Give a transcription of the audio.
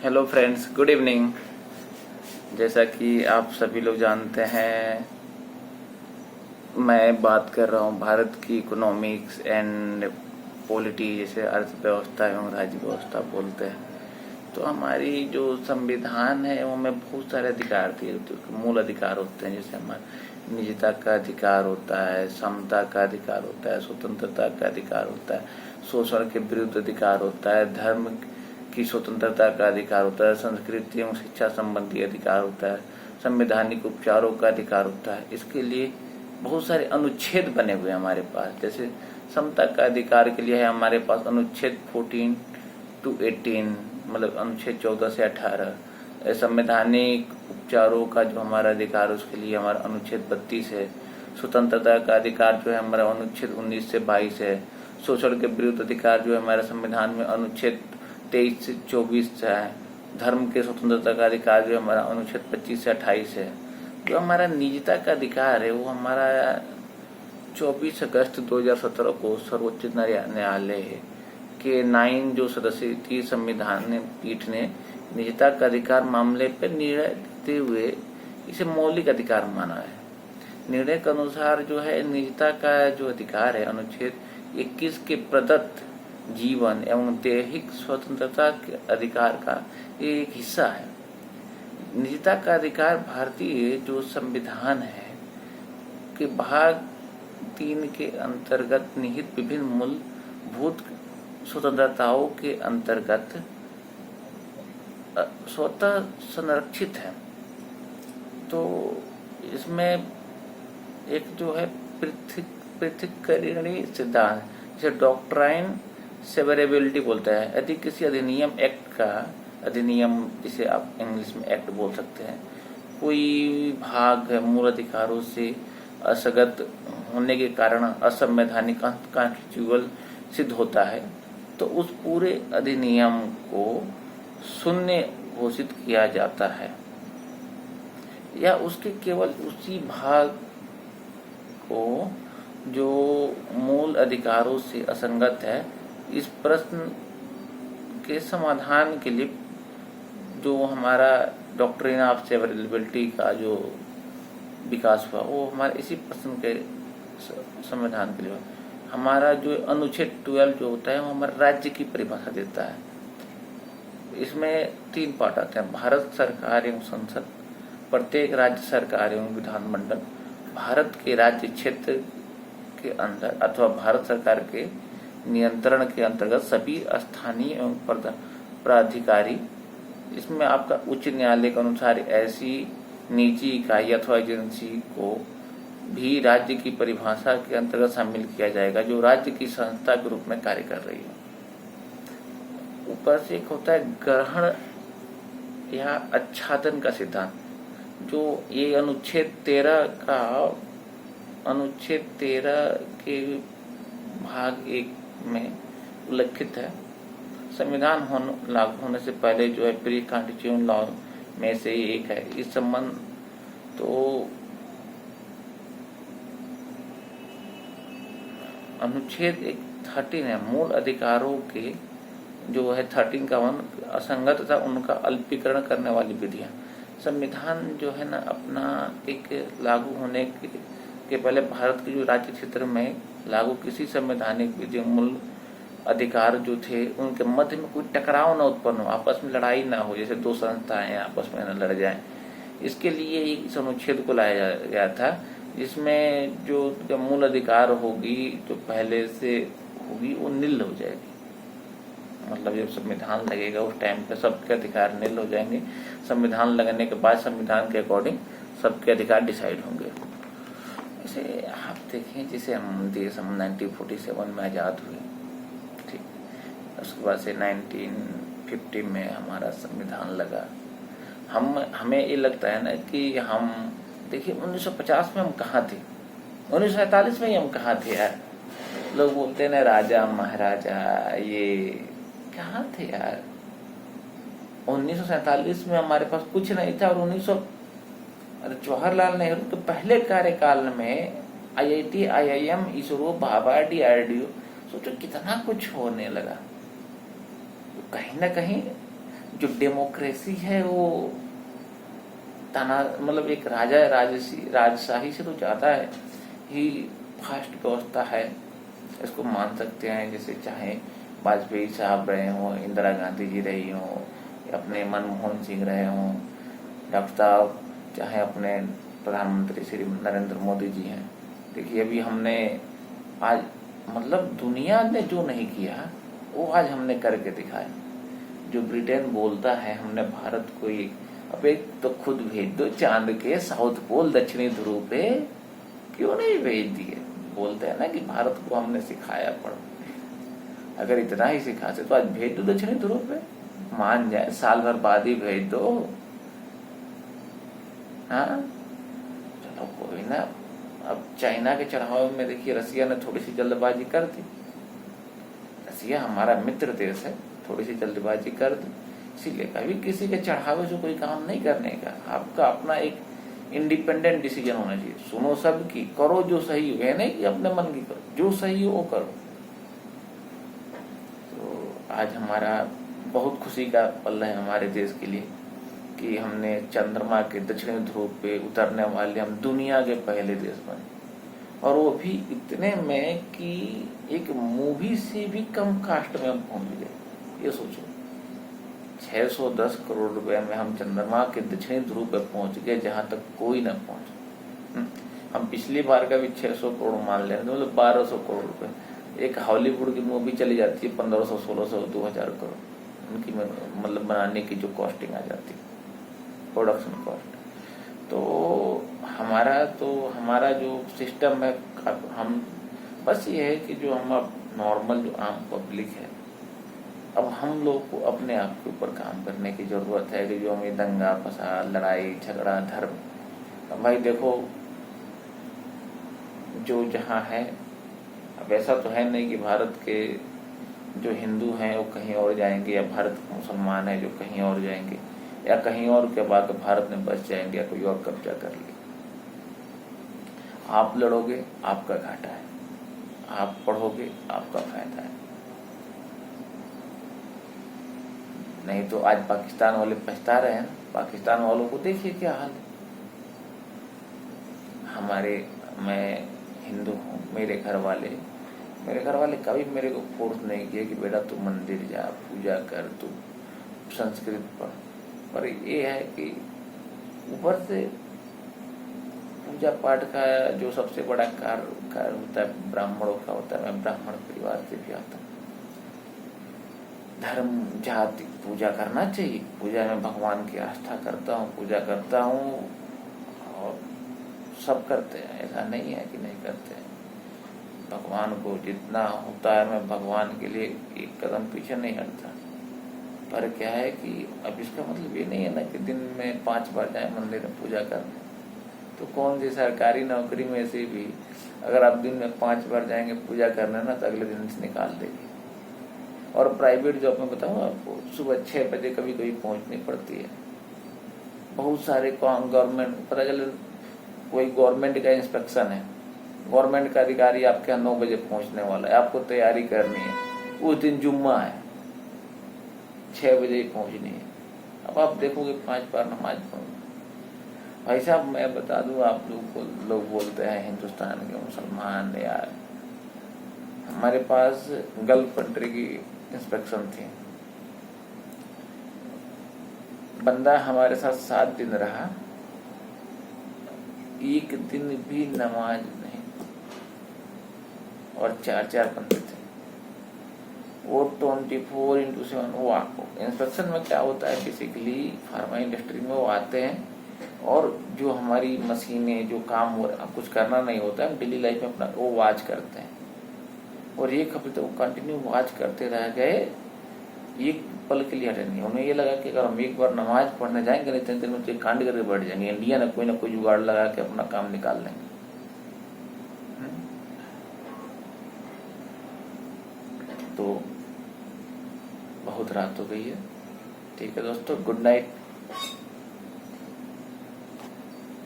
Hello friends, good evening. जैसा कि आप सभी लोग जानते हैं, मैं बात कर रहा हूँ भारत की इकोनॉमिक्स एंड पॉलिटी, जैसे अर्थव्यवस्था एवं राज्य व्यवस्था बोलते हैं। तो हमारी जो संविधान है वो में बहुत सारे अधिकार दिए, जो मूल अधिकार होते हैं। जैसे हमारा निजता का अधिकार होता है, समता का अधिकार होता है, स्वतंत्रता का अधिकार होता है, शोषण के विरुद्ध अधिकार होता है, धर्म की स्वतंत्रता का अधिकार होता है, संस्कृति एवं शिक्षा संबंधी अधिकार होता है, संवैधानिक उपचारों का अधिकार होता है। इसके लिए बहुत सारे अनुच्छेद बने हुए हैं हमारे पास। जैसे समता का अधिकार के लिए है हमारे पास अनुच्छेद 14 to 18, मतलब अनुच्छेद 14 से 18। संवैधानिक उपचारों का जो हमारा अधिकार है उसके लिए हमारा अनुच्छेद 32 है। स्वतंत्रता का अधिकार जो है हमारा अनुच्छेद 19 से 22 है। शोषण के विरुद्ध अधिकार जो है हमारे संविधान में अनुच्छेद 23 से 24 है। धर्म के स्वतंत्रता का अधिकार जो हमारा अनुच्छेद 25 से 28 है। जो हमारा निजता का अधिकार है वो हमारा 24 अगस्त 2017 को सर्वोच्च न्यायालय के 9 जो सदस्यीय संविधान पीठ ने निजता का अधिकार मामले पर निर्णय देते हुए इसे मौलिक अधिकार माना है। निर्णय के अनुसार जो है निजता का जो अधिकार है अनुच्छेद 21 के प्रदत्त जीवन एवं दैहिक स्वतंत्रता के अधिकार का एक हिस्सा है। निजता का अधिकार भारतीय जो संविधान है के भाग 3 के अंतर्गत निहित विभिन्न मूलभूत स्वतंत्रताओं के अंतर्गत स्वतः संरक्षित है। तो इसमें एक जो है पृथक्करणीय सिद्धांत, जैसे डॉक्ट्राइन सेवरेबिलिटी बोलता है। यदि किसी अधिनियम एक्ट का, अधिनियम जिसे आप इंग्लिश में एक्ट बोल सकते हैं, कोई भाग मूल अधिकारों से असंगत होने के कारण असंवैधानिक अनकॉन्स्टिट्यूशनल सिद्ध होता है, तो उस पूरे अधिनियम को शून्य घोषित किया जाता है या उसके केवल उसी भाग को जो मूल अधिकारों से असंगत है। इस प्रश्न के समाधान के लिए जो हमारा डॉक्ट्रिन ऑफ सेवरेबिलिटी का जो विकास हुआ वो हमारे इसी प्रश्न के समाधान के लिए। हमारा जो अनुच्छेद 12 जो होता है वो हमारे राज्य की परिभाषा देता है। इसमें 3 पार्ट आते हैं: भारत सरकार एवं संसद, प्रत्येक राज्य सरकार एवं विधानमंडल, भारत के राज्य क्षेत्र के अंदर अथवा भारत सरकार के नियंत्रण के अंतर्गत सभी स्थानीय एवं प्राधिकारी। इसमें आपका उच्च न्यायालय के अनुसार ऐसी निजी इकाई अथवा एजेंसी को भी राज्य की परिभाषा के अंतर्गत शामिल किया जाएगा जो राज्य की संस्था के रूप में कार्य कर रही है। ऊपर से एक होता है ग्रहण या आच्छादन का सिद्धांत, जो ये अनुच्छेद 13 के भाग 1 में उल्लिखित है। संविधान लागू होने से पहले जो है प्री कॉन्स्टिट्यूशन लॉ में से ही एक है। इस संबंध तो अनुच्छेद 13 है, मूल अधिकारों के जो है 13 का असंगत तथा उनका अल्पीकरण करने वाली विधियां। संविधान जो है ना अपना एक लागू होने के पहले भारत के जो राज्य क्षेत्र में लागू किसी संवैधानिक विधि मूल अधिकार जो थे उनके मध्य में कोई टकराव न उत्पन्न हो, आपस में लड़ाई ना हो, जैसे 2 संस्थाएं आपस में न लड़ जाएं। इसके लिए इस अनुच्छेद को लाया गया था, जिसमें जो मूल अधिकार होगी जो पहले से होगी वो नील हो जाएगी। मतलब जब संविधान लगेगा उस टाइम पे सबके अधिकार नील हो जाएंगे। संविधान लगने के बाद संविधान के अकॉर्डिंग सबके अधिकार डिसाइड होंगे। जैसे आप देखें, जैसे हम देश 1947 में आज़ाद हुए, ठीक, उसके बाद से 1950 में हमारा संविधान लगा। हमें ये लगता है ना कि हम देखिए 1950 में हम कहाँ थे, 1947 में ही हम कहाँ थे यार। लोग बोलते हैं ना राजा महाराजा, ये कहाँ थे यार। 1947 में हमारे पास कुछ नहीं था और जवाहरलाल नेहरू के पहले कार्यकाल में IIT, IIM, ISRO, Bhabha, DRDO, सोचो कितना कुछ होने लगा। तो कहीं ना कहीं जो डेमोक्रेसी है वो तना मतलब एक राजा राजशाही से तो ज्यादा है ही फास्ट व्यवस्था है, इसको मान सकते हैं। जैसे चाहे वाजपेयी साहब रहे हों, इंदिरा गांधी जी रही हों, अपने मनमोहन सिंह रहे हों, डॉक्टर साहब, चाहे अपने प्रधानमंत्री श्री नरेंद्र मोदी जी हैं। देखिए अभी हमने आज मतलब दुनिया ने जो नहीं किया वो आज हमने करके दिखाया। जो ब्रिटेन बोलता है हमने भारत को अब एक तो खुद भेज दो चांद के साउथ पोल दक्षिणी ध्रुव पे, क्यों नहीं भेज दिए? बोलते हैं ना कि भारत को हमने सिखाया, पढ़ो। अगर इतना ही सिखाते तो आज भेज दो दक्षिणी ध्रुव पे, मान जाए, साल भर बाद ही भेज दो। हाँ चलो कोई ना। अब चाइना के चढ़ावे में देखिए रसिया ने थोड़ी सी जल्दबाजी कर दी। रसिया हमारा मित्र देश है, थोड़ी सी जल्दबाजी कर दी, इसीलिए कभी किसी के चढ़ावे से कोई काम नहीं करने का। आपका अपना एक इंडिपेंडेंट डिसीजन होना चाहिए। सुनो सबकी, करो जो सही हो, नहीं कि अपने मन की करो, जो सही हो वो करो। तो आज हमारा बहुत खुशी का पल है हमारे देश के लिए कि हमने चंद्रमा के दक्षिणी ध्रुव पे उतरने वाले हम दुनिया के पहले देश बने, और वो भी इतने में कि एक मूवी से भी कम कास्ट में हम पहुंच गए। ये सोचो 610 करोड़ रुपए में हम चंद्रमा के दक्षिणी ध्रुव पे पहुंच गए, जहां तक कोई न पहुंचे। हम पिछली बार का भी 600 करोड़ मान लें, मतलब 1200 करोड़ रुपए। एक हॉलीवुड की मूवी चली जाती है 1500, 1600, 2000 करोड़ उनकी मतलब बनाने की जो कॉस्टिंग आ जाती है, प्रोडक्शन कॉस्ट। तो हमारा जो सिस्टम है, हम बस ये है कि जो हम नॉर्मल जो आम पब्लिक है, अब हम लोग को अपने आप के ऊपर काम करने की जरूरत है कि जो हमें दंगा फसाद, लड़ाई झगड़ा, धर्म, अब भाई देखो जो जहाँ है, अब ऐसा तो है नहीं कि भारत के जो हिंदू हैं वो कहीं और जाएंगे, या भारत के मुसलमान हैं जो कहीं और जाएंगे, या कहीं और के बाद भारत में बस जाएंगे, या कोई और कब्जा कर ले। आप लड़ोगे आपका घाटा है, आप पढ़ोगे आपका फायदा है। नहीं तो आज पाकिस्तान वाले पछता रहे हैं। पाकिस्तान वालों को देखिए क्या हाल है। मैं हिंदू हूँ, मेरे घर वाले कभी मेरे को फोर्स नहीं किया कि बेटा तू मंदिर जा, पूजा कर, तू संस्कृत पढ़। पर ये है कि ऊपर से पूजा पाठ का जो सबसे बड़ा कार्य होता है ब्राह्मणों का होता है। मैं ब्राह्मण परिवार से भी आता हूँ। धर्म जाति पूजा करना चाहिए, पूजा में भगवान की आस्था करता हूँ, पूजा करता हूँ, और सब करते हैं, ऐसा नहीं है कि नहीं करते हैं। भगवान को जितना होता है, मैं भगवान के लिए एक कदम पीछे नहीं हटता। पर क्या है कि अब इसका मतलब ये नहीं है ना कि दिन में 5 बार जाए मंदिर में पूजा करने। तो कौन सी सरकारी नौकरी में से भी अगर आप दिन में 5 बार जाएंगे पूजा करने ना, तो अगले दिन से निकाल देगी। और प्राइवेट जॉब में बताऊँ आपको, सुबह 6 बजे कभी कभी पहुंचनी पड़ती है। बहुत सारे गवर्नमेंट, पता चले कोई गवर्नमेंट का इंस्पेक्शन है, गवर्नमेंट का अधिकारी आपके यहाँ 9 बजे पहुंचने वाला है, आपको तैयारी करनी है, उस दिन जुम्मा है, 6 बजे ही पहुंचनी है। अब आप देखोगे 5 बार नमाज पढ़ो। भाई साहब मैं बता दूं आप लोग बोलते हैं हिंदुस्तान के मुसलमान, यार हमारे पास गल्फ कंट्री की इंस्पेक्शन थी, बंदा हमारे साथ 7 दिन रहा, एक दिन भी नमाज नहीं, और 4 बंदे थे, वो 24/7। वो इंस्पेक्शन में क्या होता है, बेसिकली फार्मा इंडस्ट्री में वो आते हैं और जो हमारी मशीनें जो काम हो रहा कुछ करना नहीं होता है, डेली लाइफ में अपना वो वॉच करते हैं। और 1 हफ्ते तो कंटिन्यू वॉच करते रह गए, एक पल के लिए हटे नहीं। उन्हें ये लगा कि अगर हम एक बार नमाज पढ़ने जाएंगे नहीं इतने दिन में तो कांड करके बैठ जाएंगे, इंडिया ने कोई ना कोई जुगाड़ लगा के अपना काम निकाल लेंगे। तो बहुत रात हो गई है, ठीक है दोस्तों, गुड नाइट।